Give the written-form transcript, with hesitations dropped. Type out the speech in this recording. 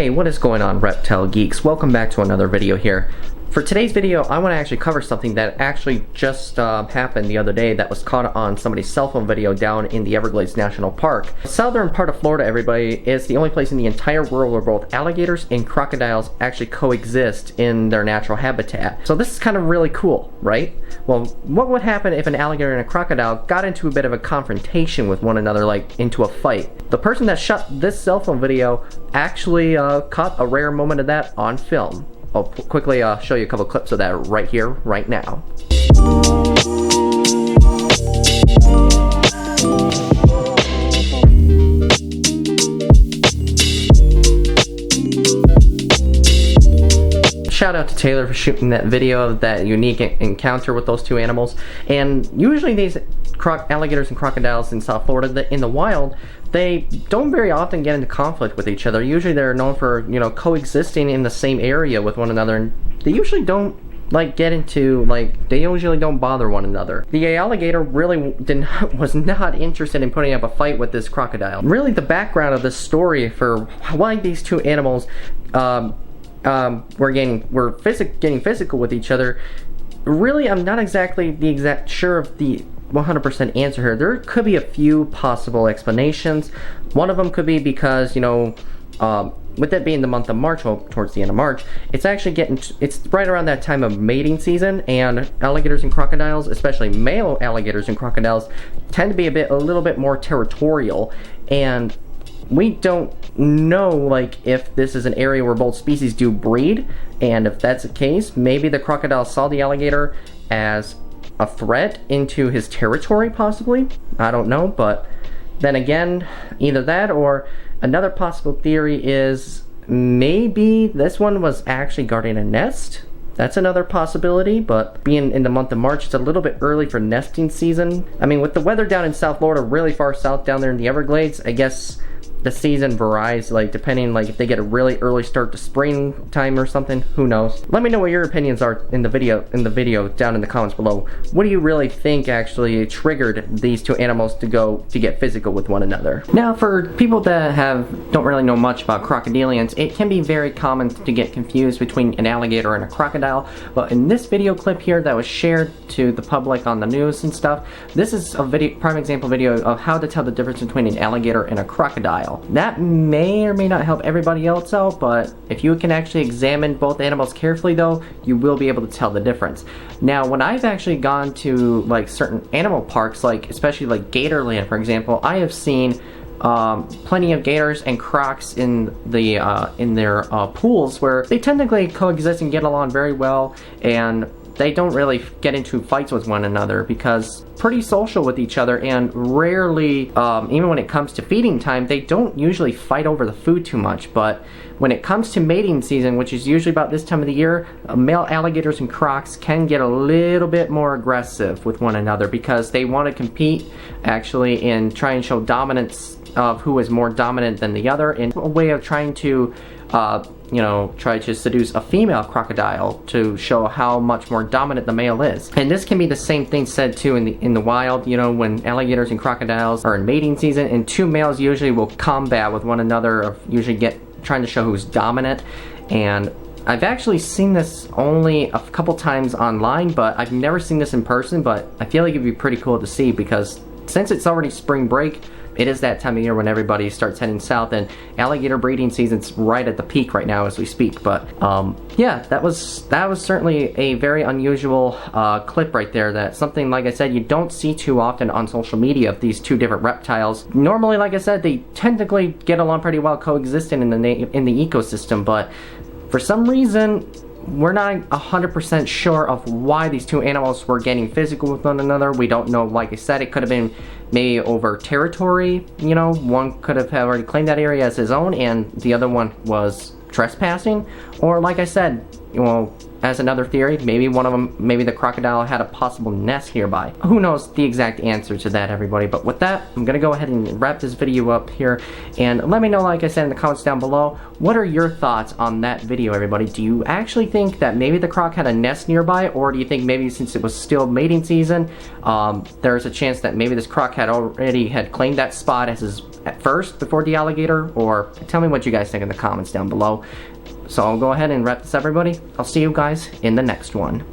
Hey, what is going on, reptile geeks? Welcome back to another video here. For today's video, I want to actually cover something that actually just happened the other day that was caught on somebody's cell phone video down in the Everglades National Park. The southern part of Florida, everybody, is the only place in the entire world where both alligators and crocodiles actually coexist in their natural habitat. So this is kind of really cool, right? Well, what would happen if an alligator and a crocodile got into a bit of a confrontation with one another, like into a fight? The person that shot this cell phone video actually caught a rare moment of that on film. I'll quickly show you a couple clips of that right here, right now. Shout out to Taylor for shooting that video of that unique encounter with those two animals. And usually these alligators and crocodiles in South Florida, in the wild, they don't very often get into conflict with each other. Usually they're known for, you know, coexisting in the same area with one another, and they usually don't get into, they usually don't bother one another. The alligator really was not interested in putting up a fight with this crocodile. Really, the background of this story for why these two animals were getting physical with each other, really, I'm not exactly sure of the 100% answer here. There could be a few possible explanations. One of them could be because, you know, with it being the month of March, well, towards the end of March, it's right around that time of mating season, and alligators and crocodiles, especially male alligators and crocodiles, tend to be a little bit more territorial, and we don't know, if this is an area where both species do breed, and if that's the case, maybe the crocodile saw the alligator as a threat into his territory, possibly. I don't know, but then again, either that or another possible theory is maybe this one was actually guarding a nest. That's another possibility, but being in the month of March, it's a little bit early for nesting season. I mean, with the weather down in South Florida, really far south down there in the Everglades, I guess the season varies, depending, if they get a really early start to springtime or something, who knows. Let me know what your opinions are in the video down in the comments below. What do you really think actually triggered these two animals to get physical with one another? Now, for people that don't really know much about crocodilians, it can be very common to get confused between an alligator and a crocodile, but in this video clip here that was shared to the public on the news and stuff, this is a prime example video of how to tell the difference between an alligator and a crocodile. That may or may not help everybody else out, but if you can actually examine both animals carefully though, you will be able to tell the difference. Now, when I've actually gone to certain animal parks, especially Gatorland, for example, I have seen plenty of gators and crocs in their pools where they technically coexist and get along very well, and they don't really get into fights with one another because pretty social with each other, and rarely, even when it comes to feeding time, they don't usually fight over the food too much. But when it comes to mating season, which is usually about this time of the year, male alligators and crocs can get a little bit more aggressive with one another because they want to compete actually and try and show dominance of who is more dominant than the other, in a way of trying to try to seduce a female crocodile to show how much more dominant the male is. And this can be the same thing said too in the wild, when alligators and crocodiles are in mating season, and two males usually will combat with one another, trying to show who's dominant. And I've actually seen this only a couple times online, but I've never seen this in person, but I feel like it'd be pretty cool to see because since it's already spring break, it is that time of year when everybody starts heading south, and alligator breeding season's right at the peak right now as we speak. But yeah, that was certainly a very unusual clip right there. That's something, like I said, you don't see too often on social media of these two different reptiles. Normally, like I said, they technically get along pretty well coexisting in the ecosystem, but for some reason we're not 100% sure of why these two animals were getting physical with one another. We don't know. Like I said, it could have been maybe over territory. One could have already claimed that area as his own and the other one was trespassing, or like I said, well, as another theory, maybe one of them, maybe the crocodile had a possible nest nearby. Who knows the exact answer to that, everybody? But with that, I'm gonna go ahead and wrap this video up here, and let me know, like I said, in the comments down below, what are your thoughts on that video, everybody? Do you actually think that maybe the croc had a nest nearby, or do you think maybe since it was still mating season, there's a chance that maybe this croc had already claimed that spot as his at first before the alligator? Or tell me what you guys think in the comments down below. So I'll go ahead and wrap this up, everybody. I'll see you guys in the next one.